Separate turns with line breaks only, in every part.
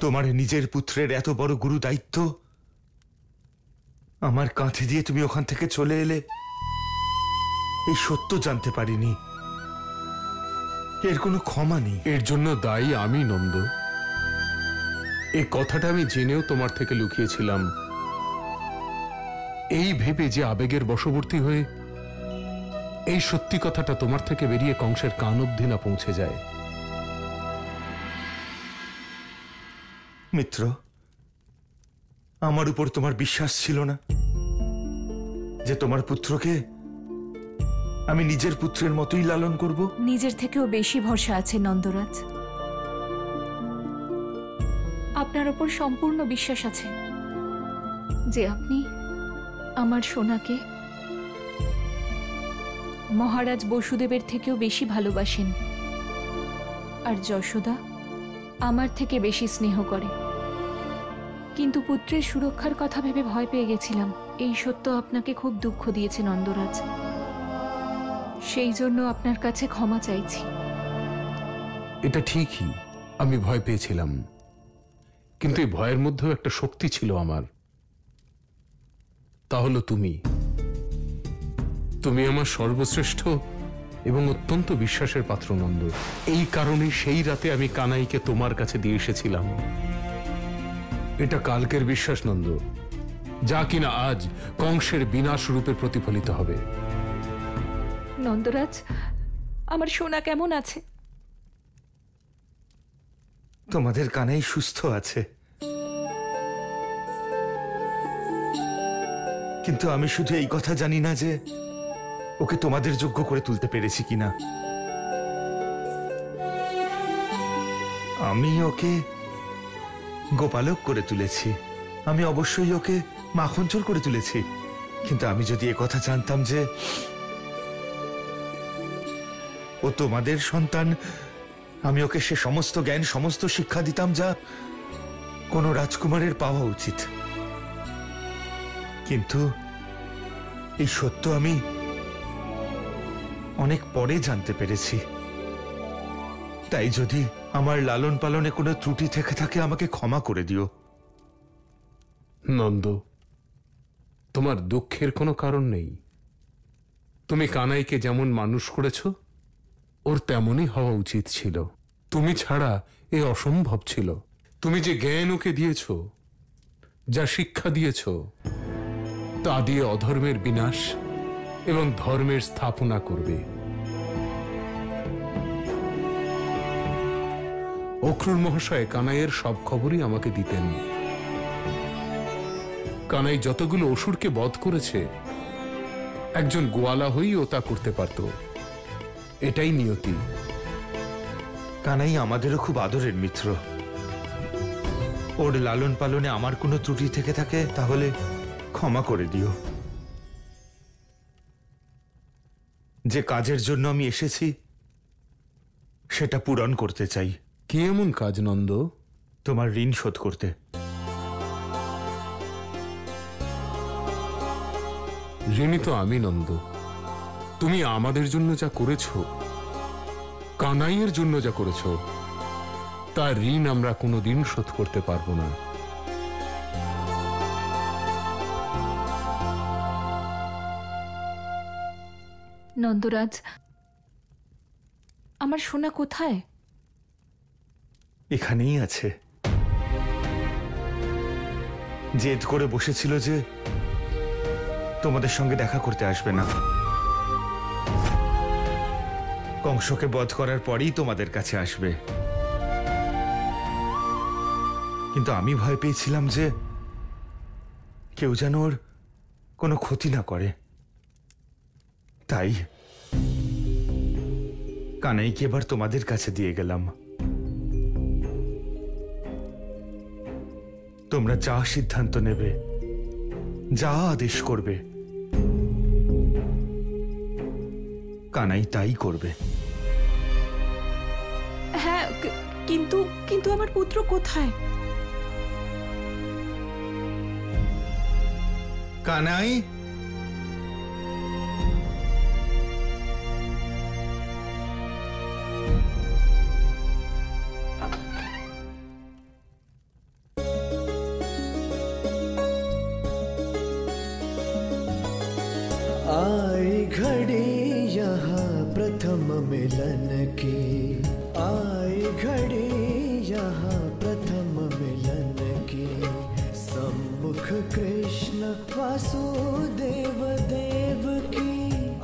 তোমার নিজের পুত্রের এত বড় গুরু দায়িত্ব আমার কাঁধে দিয়ে তুমি ওখান থেকে চলে এলে, এই সত্য জানতে পারিনি। এর কোনো ক্ষমা নেই।
এর জন্য দায়ী আমি নন্দ। এই কথাটা আমি জেনেও তোমার থেকে লুকিয়েছিলাম, এই ভেবে যে আবেগের বশবর্তী হয়ে এই সত্যি কথাটা তোমার থেকে বেরিয়ে কংসের কান অবধি না পৌঁছে যায়।
মিত্র, আমার উপর তোমার বিশ্বাস ছিল না যে তোমার পুত্রকে আমি নিজের পুত্রের মতোই লালন করব?
নিজের থেকেও বেশি ভরসা আছে নন্দরাজ। আপনার উপর সম্পূর্ণ বিশ্বাস আছে যে আপনি আমার সোনাকে মহারাজ বসুদেবের থেকেও বেশি ভালোবাসেন, আর যশোদা আমার থেকে বেশি স্নেহ করে। কিন্তু পুত্রের সুরক্ষার কথা ভেবে ভয় পেয়ে গেছিলাম। এই সত্য আপনাকে খুব দুঃখ দিয়েছে নন্দরাজ, সেই জন্য আপনার কাছে ক্ষমা চাইছি।
এটা ঠিকই, আমি ভয় পেয়েছিলাম, কিন্তু এই ভয়ের মধ্যেও একটা শক্তি ছিল আমার, তা হলো তুমি। তুমি আমার সর্বশ্রেষ্ঠ এবং অত্যন্ত বিশ্বাসের পাত্র নন্দ। এই কারণে সেই রাতে আমি কানাইকে তোমার কাছে দিয়ে এসেছিলাম। এটা কালকের বিশ্বাস নন্দ, যা কিনা আজ কংসের বিনাশ রূপে প্রতিফলিত হবে।
নন্দরাজ, আমার সোনা কেমন আছে?
তোমাদের কানাই সুস্থ আছে, কিন্তু আমি শুধু এই কথা জানি না যে ওকে তোমাদের যোগ্য করে তুলতে পেরেছি কিনা। আমি ওকে গোপালক করে তুলেছি, আমি অবশ্যই ওকে মাখনচোর করে তুলেছি, কিন্তু আমি যদি এ কথা জানতাম যে ও তোমাদের সন্তান, আমি ওকে সে সমস্ত জ্ঞান, সমস্ত শিক্ষা দিতাম যা কোনো রাজকুমারের পাওয়া উচিত। কিন্তু এই সত্য আমি অনেক পরে জানতে পেরেছি। তাই যদি আমার লালন পালনে কোনো ত্রুটি থেকে থাকে আমাকে ক্ষমা করে দিও।
নন্দ, তোমার দুঃখের কোনো কারণ নেই। তুমি কানাইকে যেমন মানুষ করেছ, ওর তেমনই হওয়া উচিত ছিল। তুমি ছাড়া এ অসম্ভব ছিল। তুমি যে জ্ঞান ওকে দিয়েছ, যা শিক্ষা দিয়েছ, তা দিয়ে অধর্মের বিনাশ এবং ধর্মের স্থাপনা করবে। অক্রূর মহাশয় কানাইয়ের সব খবরই আমাকে দিতেন। কানাই যতগুলো অসুরকে বধ করেছে, একজন গোয়ালা হয়েও তা করতে পারত। এটাই নিয়তি।
কানাই আমাদেরও খুব আদরের মিত্র। ওর লালন পালনে আমার কোনো ত্রুটি থেকে থাকে তাহলে ক্ষমা করে দিও। যে কাজের জন্য আমি এসেছি সেটা পূরণ করতে চাই।
কি এমন কাজ নন্দ?
তোমার ঋণ শোধ করতে।
ঋণী তো আমি নন্দ। তুমি আমাদের জন্য যা করেছ, কানাইয়ের জন্য যা করেছ, তার ঋণ আমরা কোনোদিন শোধ করতে পারবো না।
নন্দরাজ, আমার সোনা কোথায়?
এখানেই আছে। জেদ করে বসেছিল যে তোমাদের সঙ্গে দেখা করতে আসবে না। কংসকে বধ করার পরেই তোমাদের কাছে আসবে। কিন্তু আমি ভয় পেয়েছিলাম যে কেউ যেন ওর কোনো ক্ষতি না করে। তাই কানাইকে এবার তোমাদের কাছে দিয়ে গেলাম। তোমরা যা সিদ্ধান্ত নেবে, যা আদেশ করবে, কানাই তাই করবে।
হ্যাঁ, কিন্তু কিন্তু আমার পুত্র কোথায়?
কানাই,
सुख कृष्ण वासुदेव देव की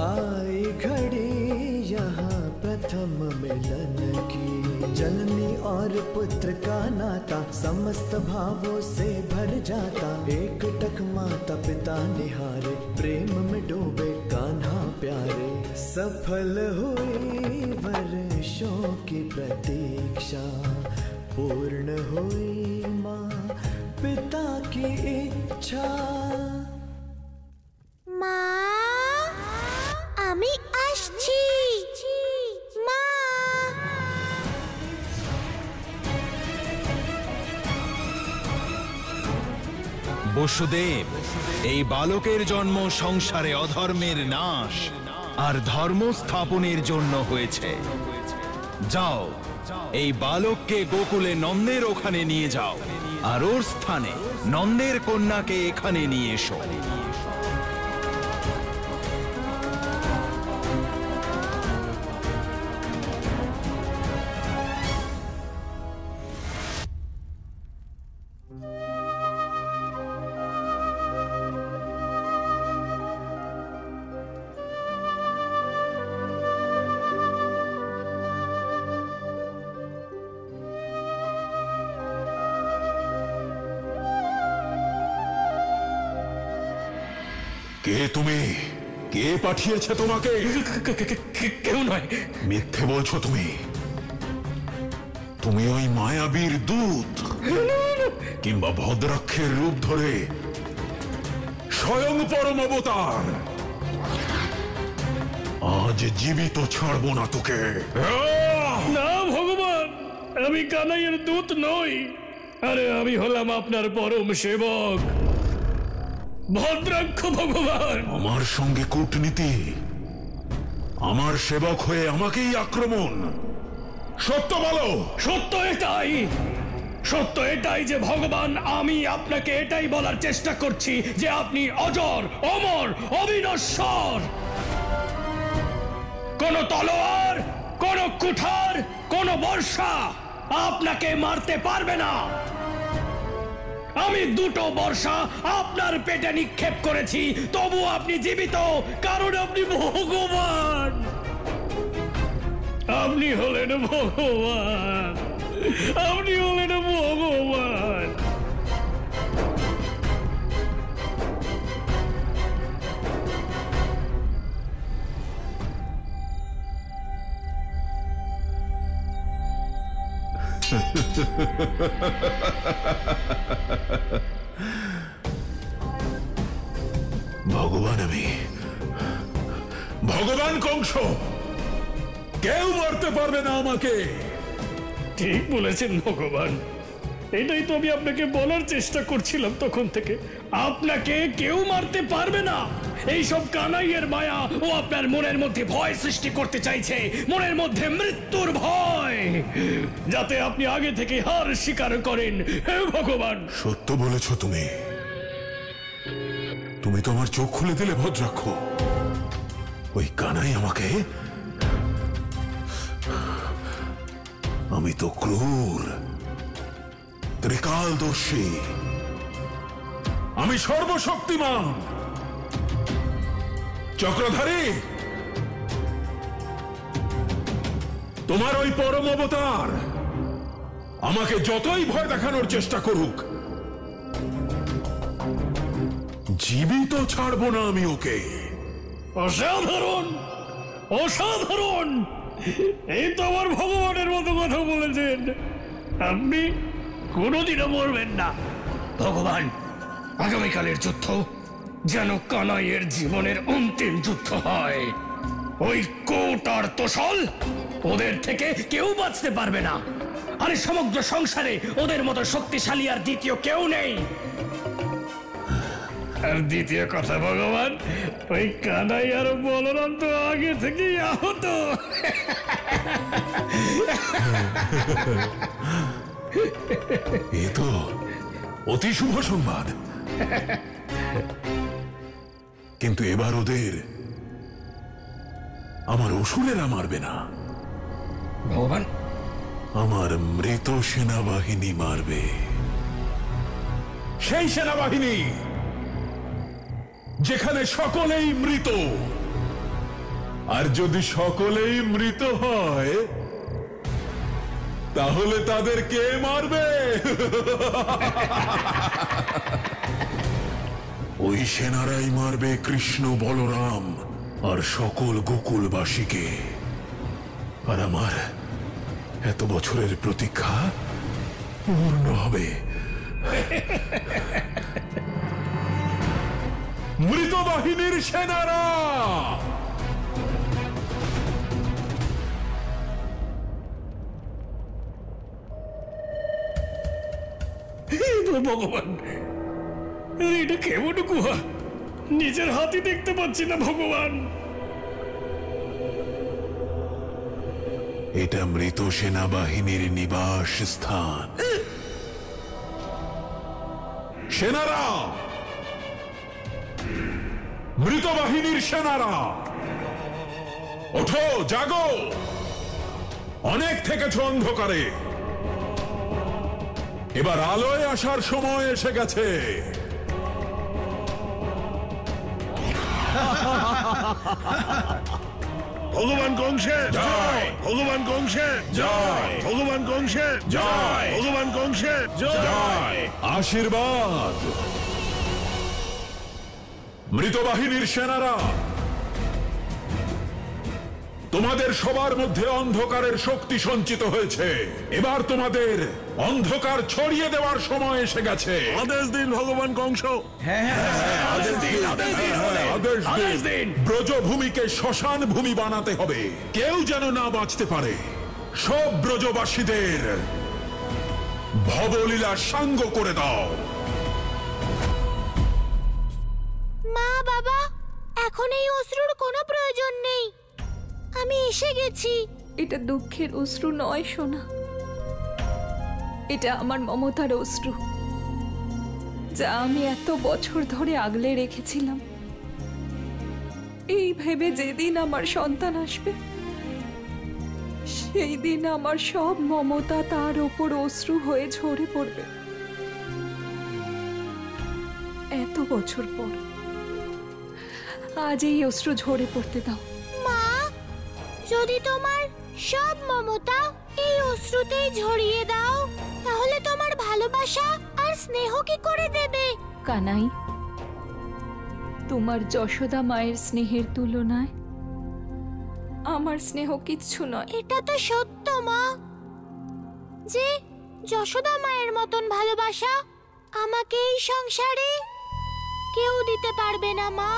आई घड़ी यहाँ प्रथम मिलन की। जननी और पुत्र का नाता समस्त भावों से भर जाता। एक टक माता पिता निहारे प्रेम में डूबे कान्हा प्यारे। सफल हुई वर्षों की प्रतीक्षा, पूर्ण हुई माँ पिता की इच्छा।
माँ, আমি আসছি। মা,
বসুদেব, এই বালকের জন্ম সংসারে অধর্মের নাশ আর ধর্ম স্থাপনের জন্য হয়েছে। যাও, এই বালককে গোকুলে নন্দের ওখানে নিয়ে যাও, আর ওর স্থানে নন্দের কন্যাকে এখানে নিয়ে এসো।
কে তুমি? কে পাঠিয়েছে তোমাকে?
কেউ নয়।
মিথ্যে বলছো তুমি। তুমি ওই মায়াবীর দূত, কিংবা ভদ্রাক্ষের রূপ ধরে স্বয়ং পরম অবতার। আজ জীবিত ছাড়বো না তোকে।
না ভগবান, আমি কানাইয়ের দূত নই। আরে আমি হলাম আপনার পরম সেবক ভদ্রাক্ষ ভগবান।
আমার সঙ্গে কূটনীতি, আমার সেবক হয়ে আমাকেই আক্রমণ। সত্য বলো।
সত্য এটাই যে ভগবান, আমি আপনাকে এটাই বলার চেষ্টা করছি যে আপনি অজর, অমর, অবিনশ্বর। কোন তলোয়ার, কোন কুঠার, কোন বর্ষা আপনাকে মারতে পারবে না। আমি দুটো বর্ষা আপনার পেটে নিক্ষেপ করেছি, তবু আপনি জীবিত, কারণ আপনি ভগবান। আপনি হলেন ভগবান, আপনি হলেন ভগবান।
ভগবান আমি, ভগবান কংস, কেউ মারতে পারবে না আমাকে।
ঠিক বলেছেন ভগবান, এটাই তো আমি আপনাকে বলার চেষ্টা করছিলাম তখন থেকে। আপনাকে কেউ মারতে পারবে না। এইসব কানাইয়ের মায়া ও আপনার মনের মধ্যে ভয় সৃষ্টি করতে চাইছে, মনের মধ্যে মৃত্যুর ভয়, যাতে আপনি আগে থেকে হার স্বীকার করেন। হে ভগবান,
সত্য বলেছ তুমি। তুমি তো আমার চোখ খুলে দিলে ভদ্রাক্ষ। ওই কানাই আমাকে, আমি তো ক্রূর, ত্রিকালদর্শী, আমি সর্বশক্তিমান, চক্রধারী। তোমার ওই পরম অবতার আমাকে যতই ভয় দেখানোর চেষ্টা করুক, জীবিত ছাড়বো না আমি ওকে।
অসাধারণ, অসাধারণ। এই তো আমার ভগবানের মতো কথা বলেছেন। আপনি কোনোদিনও মরবেন না ভগবান। আগামীকালের যুদ্ধ যেন কানাইয়ের জীবনের অন্তিম যুদ্ধ হয়। ওই কোট আর তোষল, ওদের থেকে কেউ বাঁচতে পারবে না। আরে সমগ্র সংসারে ওদের মতো শক্তিশালী আর দ্বিতীয় কেউ নেই। আর দ্বিতীয় কথা ভগবান, ওই কানাই আর বলরাম তো আগে থেকেই আহত।
এ তো অতি শুভ সংবাদ। কিন্তু এবার ওদের আমার অসুরেরা মারবে না
ভগবান,
আমার মৃত সেনাবাহিনী মারবে। সেই সেনাবাহিনী যেখানে সকলেই মৃত। আর যদি সকলেই মৃত হয় তাহলে তাদের কে মারবে? ওই সেনারাই মারবে কৃষ্ণ, বলরাম আর সকল গোকুলবাসীকে। আর আমার এত বছরের প্রতীক্ষা পূর্ণ হবে। মৃত বাহিনীর সেনারা
ভগবান, এটা কেমন গুহা? নিজের হাতে দেখতে পাচ্ছি না ভগবান।
এটা মৃত সেনাবাহিনীর নিবাস স্থান। সেনারা, মৃত বাহিনীর সেনারা, ওঠো, জাগো। অনেক থেকেছ অন্ধকারে, এবার আলোয় আসার সময় এসে গেছে।
ভগবান কংসের জয়, ভগবান কংসের জয়, ভগবান কংসের জয়, ভগবান কংসের জয়।
আশীর্বাদ। মৃত বাহিনীর সেনারা, তোমাদের সবার মধ্যে অন্ধকারের শক্তি সঞ্চিত হয়েছে। এবার তোমাদের অন্ধকার ছড়িয়ে দেওয়ার সময় এসে গেছে।
আদেশ দিন ভগবান কংস।
আদেশ দিন। ব্রজভূমিকে শ্মশান ভূমি বানাতে হবে, কেউ যেন না বাঁচতে পারে। সব ব্রজবাসীদের ভবলীলা সাঙ্গ করে দাও।
মা, বাবা, এখন এই অশ্রুর কোনো প্রয়োজন নেই, আমি এসে গেছি।
এটা দুঃখের অশ্রু নয় সোনা, এটা আমার মমতার অশ্রু, যা আমি এত বছর ধরে আগলে রেখেছিলাম। এই ভেবে যেদিন আমার সন্তান আসবে সেই দিন আমার সব মমতা তার ওপর অশ্রু হয়ে ঝরে পড়বে। এত বছর পর আজ এই অশ্রু ঝরে পড়তে দাও।
মা, যদি তোমার সব মমতা এই অশ্রুতেই ঝরিয়ে দাও তাহলে তোমার ভালোবাসা আর স্নেহ কি করে দেবে?
কানাই, তোমার যশোদা মায়ের স্নেহের তুলনায় আমার স্নেহ কিচ্ছু নয়।
এটা তো সত্য মা, যে যশোদা মায়ের মতন ভালোবাসা আমাকে এই সংসারে কেউ দিতে পারবে না মা।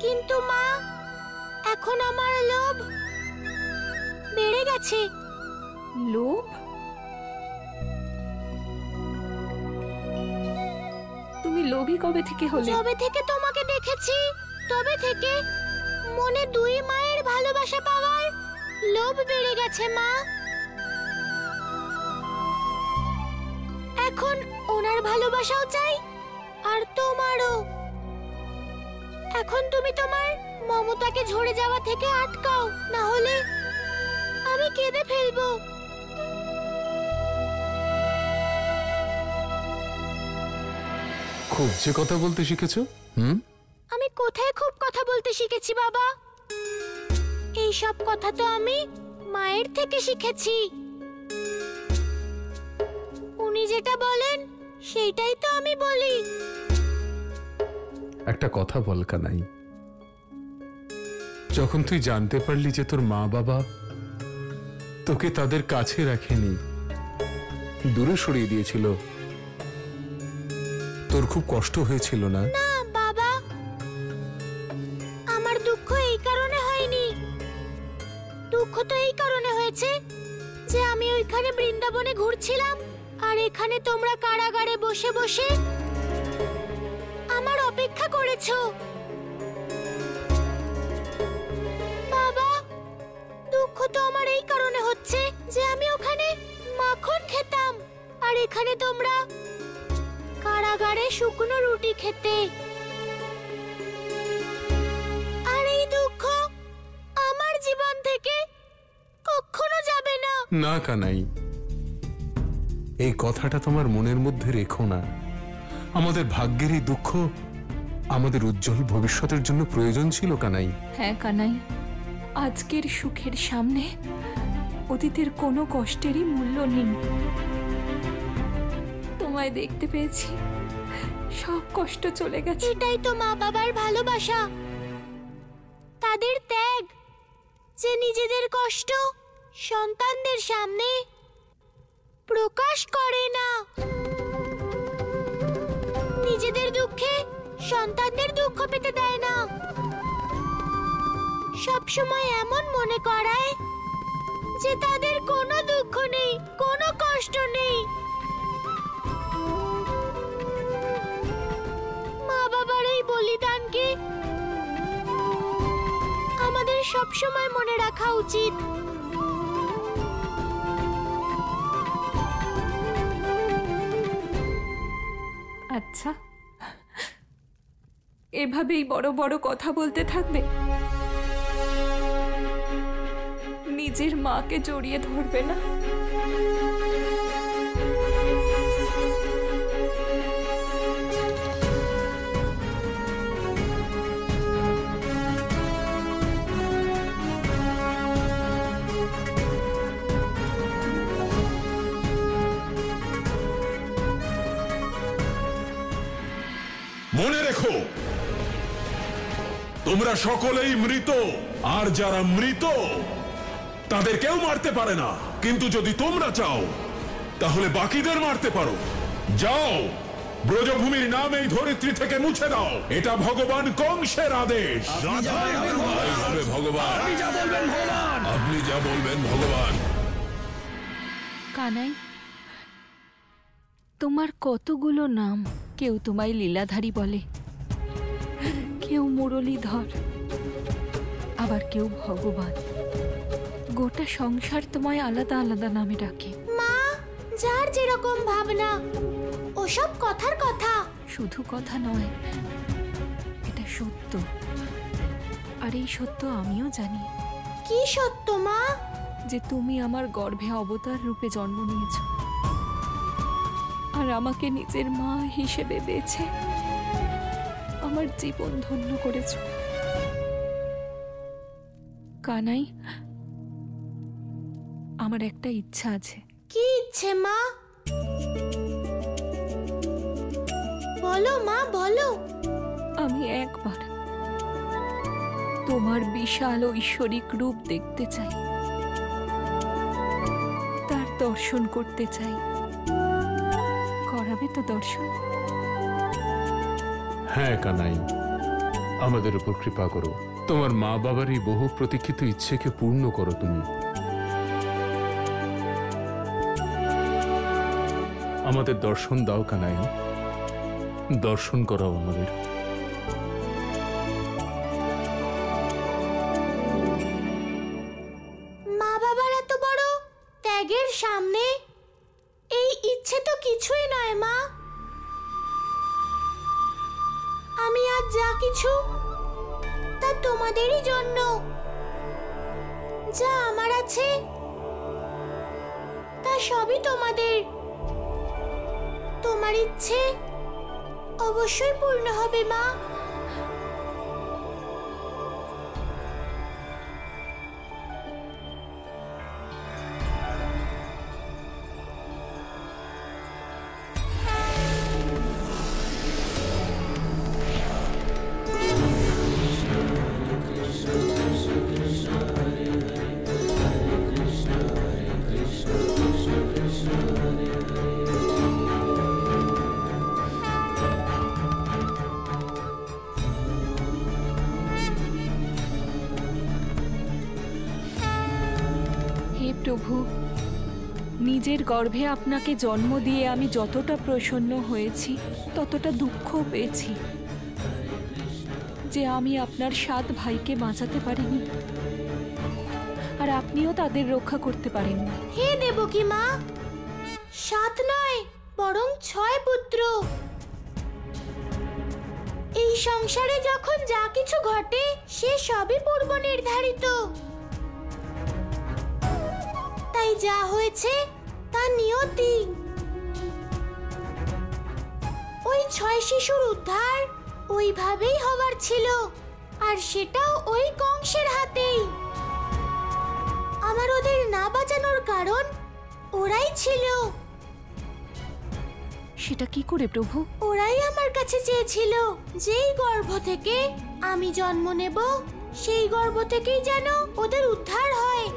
কিন্তু মা, এখন আমার লোভ বেড়ে গেছে।
লোভ? তুমি লোভী কবে থেকে হলে?
যবে থেকে তোমাকে দেখেছি তবে থেকে মনে দুই মায়ের ভালোবাসা পাওয়ার লোভ বেড়ে গেছে মা। এখন ওনার ভালোবাসাও চাই আর তোমারও। এখন তুমি তোমার মমতাকে ঝরে যাওয়া থেকে আটকাও, না হলে আমি কেঁদে ফেলবো।
খুব যে কথা বলতে শিখেছো।
আমি কোথায় খুব কথা বলতে শিখেছি বাবা? এই সব কথা তো আমি মায়ের থেকে শিখেছি। উনি যেটা বলেন সেইটাই তো আমি বলি।
একটা কথা বল কানাই, যখন তুই জানতে পারলি যে তোর মা বাবা তোকে তাদের কাছে রাখেনি, দূরে সরিয়ে দিয়েছিল, তোর খুব কষ্ট হয়েছিল না?
না বাবা, আমার দুঃখ এই কারণে হয়নি। দুঃখ তো এই কারণে হয়েছে যে আমি ওইখানে বৃন্দাবনে ঘুরছিলাম আর এখানে তোমরা কারাগারে বসে বসে আমার অপেক্ষা করেছো। বাবা, দুঃখ তো আমার এই কারণে হচ্ছে যে আমি ওখানে মাখন খেতাম আর এখানে তোমরা কারাগারে শুকনো রুটি খেতে। আর এই দুঃখ আমার জীবন থেকে কখনো যাবে না।
না কানাই, এই কথাটা তোমার মনের মধ্যে রেখো না। আমাদের ভাগ্যের এই দুঃখ আমাদের উজ্জ্বল ভবিষ্যতের জন্য প্রয়োজন ছিল কানাই।
হ্যাঁ কানাই, আজকের সুখের সামনে অতীতের কোনো কষ্টেরই মূল্য নেই। তোমায় দেখতে পেয়েছি, সব কষ্ট চলে গেছে।
এটাই তো মা বাবার ভালোবাসা, তাদের ত্যাগ, যে নিজেদের কষ্ট সন্তানদের সামনে প্রকাশ করে না, নিজেদের দুঃখে সন্তানদের দুঃখ পেতে দেয় না, সবসময় এমন মনে করায় যে তাদের কোনো দুঃখ নেই, কোনো কষ্ট নেই। মা বাবার এই বলিদানকে আমাদের সবসময় মনে রাখা উচিত।
আচ্ছা, এভাবেই বড় বড় কথা বলতে থাকবে? নিজের মাকে জড়িয়ে ধরবে না?
মনে রেখো, তোমরা সকলেই মৃত, আর যারা মৃত তাদের কেউ মারতে পারে না। কিন্তু যদি তোমরা চাও তাহলে বাকিদের মারতে পারো। যাও, ব্রজভূমির নাম এই ধরিত্রী থেকে মুছে দাও। এটা ভগবান কংসের আদেশ।
ভগবান, আপনি যা বলবেন ভগবান।
কানাই, তোমার কতগুলো নাম। কেউ তোমায় লীলাধারী বলে, কেউ মুরলীধর, আবার কেউ ভগবান। গোটা সংসার তোমায় আলাদা আলাদা নামে ডাকে।
মা, যার যেরকম ভাবনা, ওসব কথার কথা।
শুধু কথা নয়, এটা সত্য। আর এই সত্য আমিও জানি।
কি সত্য মা?
যে তুমি আমার গর্ভে অবতার রূপে জন্ম নিয়েছ, আর আমাকে নিজের মা হিসেবে বেছে আমার জীবন ধন্য করেছ। কানাই, আমার একটা ইচ্ছা আছে।
কি ইচ্ছে মা? বলো মা, বলো।
আমি একবার তোমার বিশাল ঐশ্বরিক রূপ দেখতে চাই, তার দর্শন করতে চাই। করাবে তো দর্শন?
হ্যাঁ কানাই, আমাদের উপর কৃপা করো। তোমার মা বাবার এই বহু প্রতীক্ষিত ইচ্ছেকে পূর্ণ করো তুমি। আমাদের দর্শন দাও কানাই, দর্শন করাও আমাদের।
মা বাবার এত বড় ত্যাগের সামনে এই ইচ্ছে তো কিছুই নয় মা। আমি আজ যা কিছু, তা তোমাদেরই জন্য। যা আমার আছে তা সবই তোমাদের। তোমার ইচ্ছে অবশ্যই পূর্ণ হবে মা।
প্রভু, নিজের গর্ভে আপনাকে জন্ম দিয়ে আমি যতটা প্রসন্ন হয়েছি, ততটা দুঃখ পেয়েছি যে আমি আপনার 7 ভাইকে বাঁচাতে পারিনি, আর আপনিও তাদের রক্ষা করতে পারেননি।
হে দেবকী মা, 7 নয় বরং 6 পুত্র। এই সংসারে যখন যা কিছু ঘটে সে সবই পূর্ব নির্ধারিত। তাই যা হয়েছে তা নিয়তি। ওই 6 শিশুর উদ্ধার ওইভাবেই হওয়ার ছিল, আর সেটাও ওই কংসের হাতেই। আমার ওদের না বাঁচানোর কারণ ওরাই ছিল।
সেটা কি করে প্রভু?
ওরাই আমার কাছে চেয়েছিল যেই গর্ভ থেকে আমি জন্ম নেব সেই গর্ভ থেকেই যেন ওদের উদ্ধার হয়।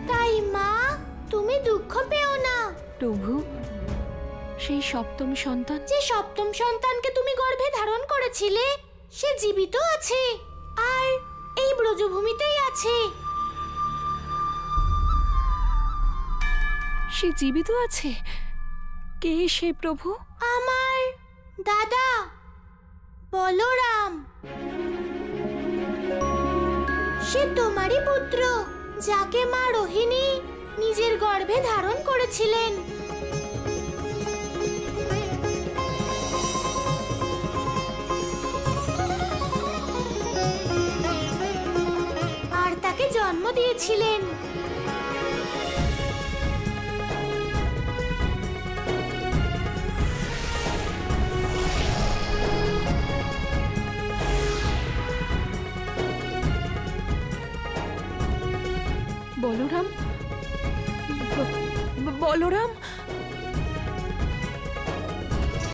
তাই মা, তুমি দুঃখ পেও না।
প্রভু, সেই সপ্তম সন্তান?
যে সপ্তম সন্তানকে তুমি গর্ভে ধারণ করেছিলে সে জীবিত আছে, আর এই ব্রজভূমিতেই আছে।
সে জীবিত আছে? কে সে প্রভু?
আমার দাদা বলরাম। সে তোমারই পুত্র, যাকে মা রোহিণী নিজের গর্ভে ধারণ করেছিলেন। আর তাকে জন্ম দিয়েছিলেন।
বলরাম? বলরাম?